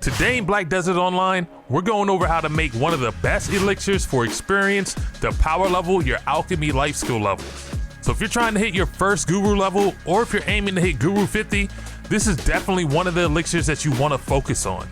Today in Black Desert Online, we're going over how to make one of the best elixirs for experience to power level your alchemy life skill levels. So if you're trying to hit your first guru level, or if you're aiming to hit guru 50, this is definitely one of the elixirs that you want to focus on.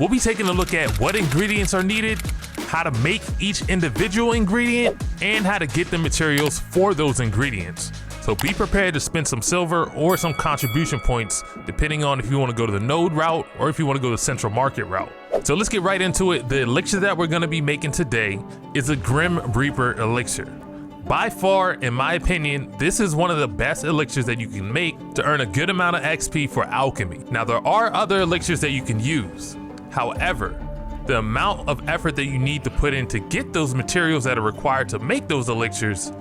We'll be taking a look at what ingredients are needed, how to make each individual ingredient, and how to get the materials for those ingredients. So be prepared to spend some silver or some contribution points, depending on if you want to go to the node route or if you want to go the central market route. So let's get right into it. The elixir that we're going to be making today is a Grim Reaper elixir. By far, in my opinion, this is one of the best elixirs that you can make to earn a good amount of XP for alchemy. Now, there are other elixirs that you can use. However, the amount of effort that you need to put in to get those materials that are required to make those elixirs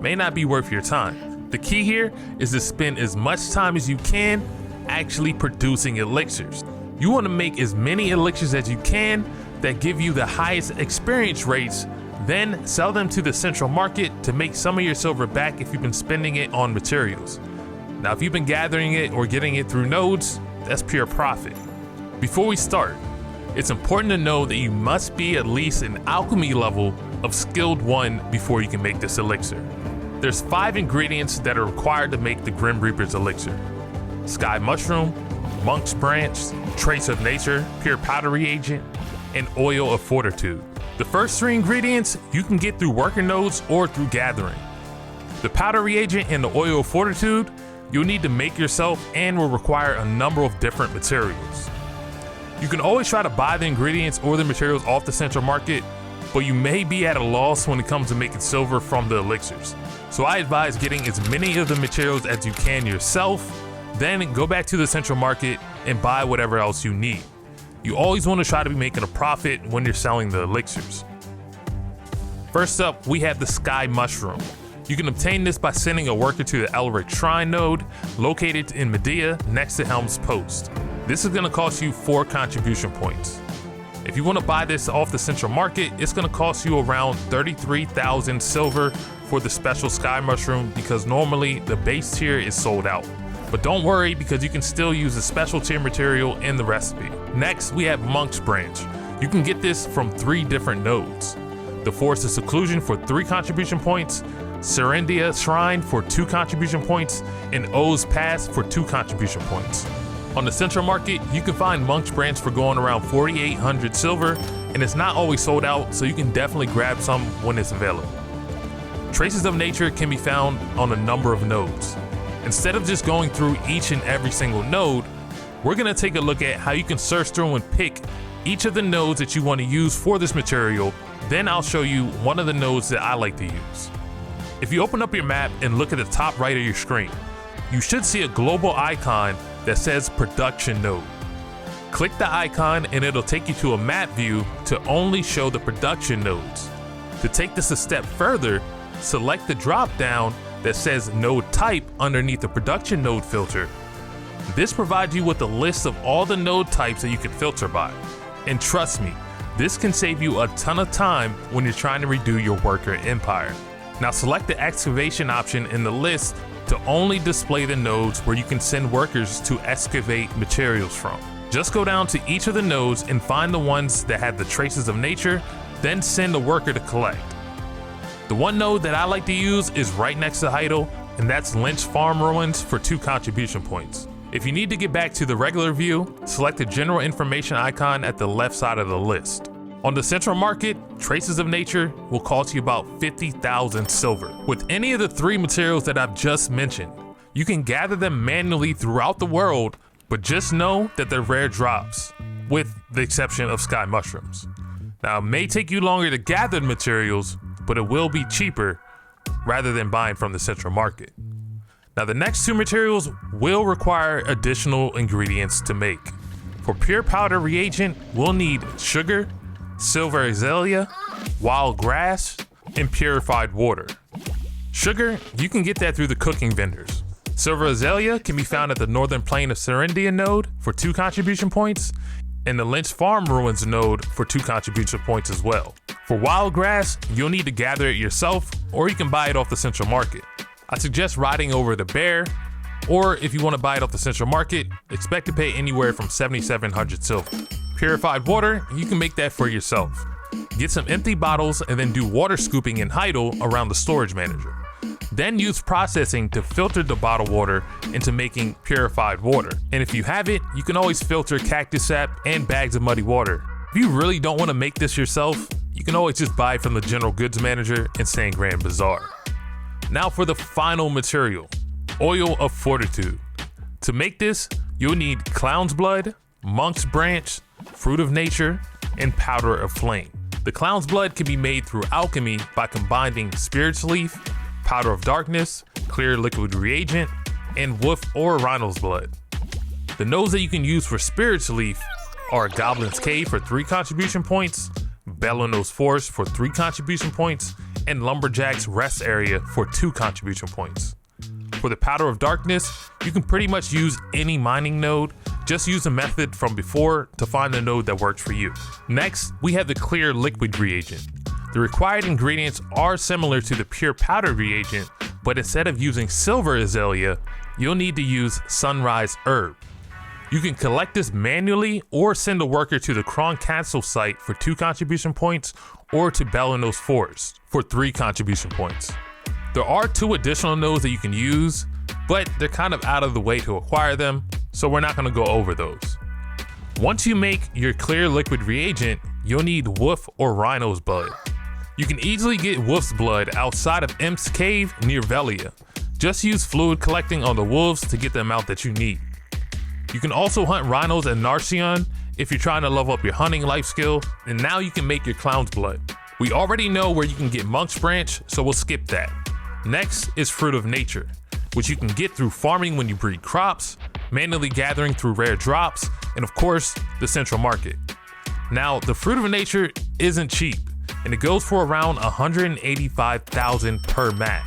may not be worth your time. The key here is to spend as much time as you can actually producing elixirs. You want to make as many elixirs as you can that give you the highest experience rates, then sell them to the central market to make some of your silver back if you've been spending it on materials. Now, if you've been gathering it or getting it through nodes, that's pure profit. Before we start, it's important to know that you must be at least an alchemy level of skilled 1 before you can make this elixir. There's 5 ingredients that are required to make the Grim Reaper's elixir: sky mushroom, monk's branch, trace of nature, pure powder reagent, and oil of fortitude. The first 3 ingredients you can get through worker nodes or through gathering. The powder reagent and the oil of fortitude you'll need to make yourself and will require a number of different materials. You can always try to buy the ingredients or the materials off the central market, but you may be at a loss when it comes to making silver from the elixirs. So I advise getting as many of the materials as you can yourself, then go back to the central market and buy whatever else you need. You always want to try to be making a profit when you're selling the elixirs. First up, we have the sky mushroom. You can obtain this by sending a worker to the Elixir Shrine node located in Medea next to Helm's Post. This is going to cost you 4 contribution points. If you want to buy this off the central market, it's going to cost you around 33,000 silver for the special sky mushroom, because normally the base tier is sold out. But don't worry, because you can still use the special tier material in the recipe. Next, we have monk's branch. You can get this from 3 different nodes: the Forest of Seclusion for 3 contribution points, Serendia Shrine for 2 contribution points, and O's Pass for 2 contribution points. On the central market, you can find monk's branch for going around 4,800 silver, and it's not always sold out, so you can definitely grab some when it's available. Traces of nature can be found on a number of nodes. Instead of just going through each and every single node, we're going to take a look at how you can search through and pick each of the nodes that you want to use for this material. Then I'll show you one of the nodes that I like to use. If you open up your map and look at the top right of your screen, you should see a global icon that says production node. Click the icon and it'll take you to a map view to only show the production nodes. To take this a step further, select the drop down that says node type underneath the production node filter. This provides you with a list of all the node types that you can filter by. And trust me, this can save you a ton of time when you're trying to redo your worker empire. Now select the excavation option in the list to only display the nodes where you can send workers to excavate materials from. Just go down to each of the nodes and find the ones that have the traces of nature, then send a worker to collect. The one node that I like to use is right next to Heidel, and that's Lynch Farm Ruins for 2 contribution points. If you need to get back to the regular view, select the general information icon at the left side of the list. On the central market, Traces of Nature will cost you about 50,000 silver. With any of the 3 materials that I've just mentioned, you can gather them manually throughout the world, but just know that they're rare drops, with the exception of sky mushrooms. Now, it may take you longer to gather the materials, but it will be cheaper rather than buying from the central market. Now, the next 2 materials will require additional ingredients to make. For pure powder reagent, we'll need sugar, silver azalea, wild grass, and purified water. Sugar, you can get that through the cooking vendors. Silver azalea can be found at the northern plane of Serendia node for 2 contribution points, and the Lynch Farm Ruins node for 2 contribution points as well. For wild grass, you'll need to gather it yourself, or you can buy it off the central market. I suggest riding over the bear, or if you want to buy it off the central market, expect to pay anywhere from 7,700 silver. Purified water, you can make that for yourself. Get some empty bottles and then do water scooping and idle around the storage manager. Then use processing to filter the bottled water into making purified water. And if you have it, you can always filter cactus sap and bags of muddy water. If you really don't want to make this yourself, you can always just buy it from the general goods manager in St. Grand Bazaar. Now for the final material, oil of Fortitude. To make this, you'll need clown's blood, monk's branch, fruit of nature, and powder of flame. The clown's blood can be made through alchemy by combining spirit's leaf, powder of darkness, clear liquid reagent, and wolf or rhino's blood. The nodes that you can use for spirit's leaf are Goblin's Cave for 3 contribution points, Bellonos Forest for 3 contribution points, and Lumberjack's Rest Area for 2 contribution points. For the powder of darkness, you can pretty much use any mining node. Just use the method from before to find the node that works for you. Next, we have the clear liquid reagent. The required ingredients are similar to the pure powder reagent, but instead of using silver azalea, you'll need to use sunrise herb. You can collect this manually or send a worker to the Kron Castle site for 2 contribution points or to Bellonos Forest for 3 contribution points. There are 2 additional nodes that you can use, but they're kind of out of the way to acquire them, so we're not going to go over those. Once you make your clear liquid reagent, you'll need wolf or rhino's blood. You can easily get wolf's blood outside of Imp's Cave near Velia. Just use fluid collecting on the wolves to get the amount that you need. You can also hunt rhinos and Narcion if you're trying to level up your hunting life skill, and now you can make your clown's blood. We already know where you can get monk's branch, so we'll skip that. Next is fruit of nature, which you can get through farming when you breed crops, manually gathering through rare drops, and of course, the central market. Now, the fruit of nature isn't cheap, and it goes for around 185,000 per mat.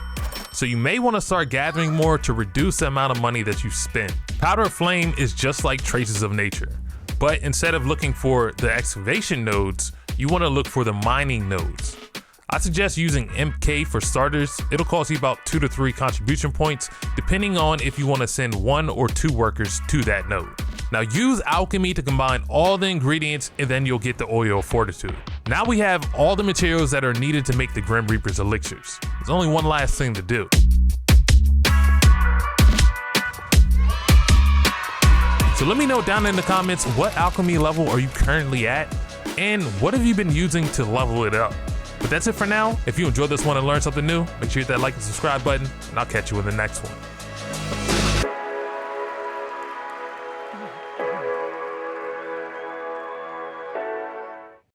So you may want to start gathering more to reduce the amount of money that you spend. Powder of flame is just like traces of nature, but instead of looking for the excavation nodes, you want to look for the mining nodes. I suggest using MK for starters. It'll cost you about 2 to 3 contribution points, depending on if you want to send 1 or 2 workers to that node. Now use alchemy to combine all the ingredients and then you'll get the oil of Fortitude. Now we have all the materials that are needed to make the Grim Reaper's elixirs. There's only one last thing to do. So let me know down in the comments, what alchemy level are you currently at? And what have you been using to level it up? But that's it for now. If you enjoyed this one and learned something new, make sure you hit that like and subscribe button, and I'll catch you in the next one.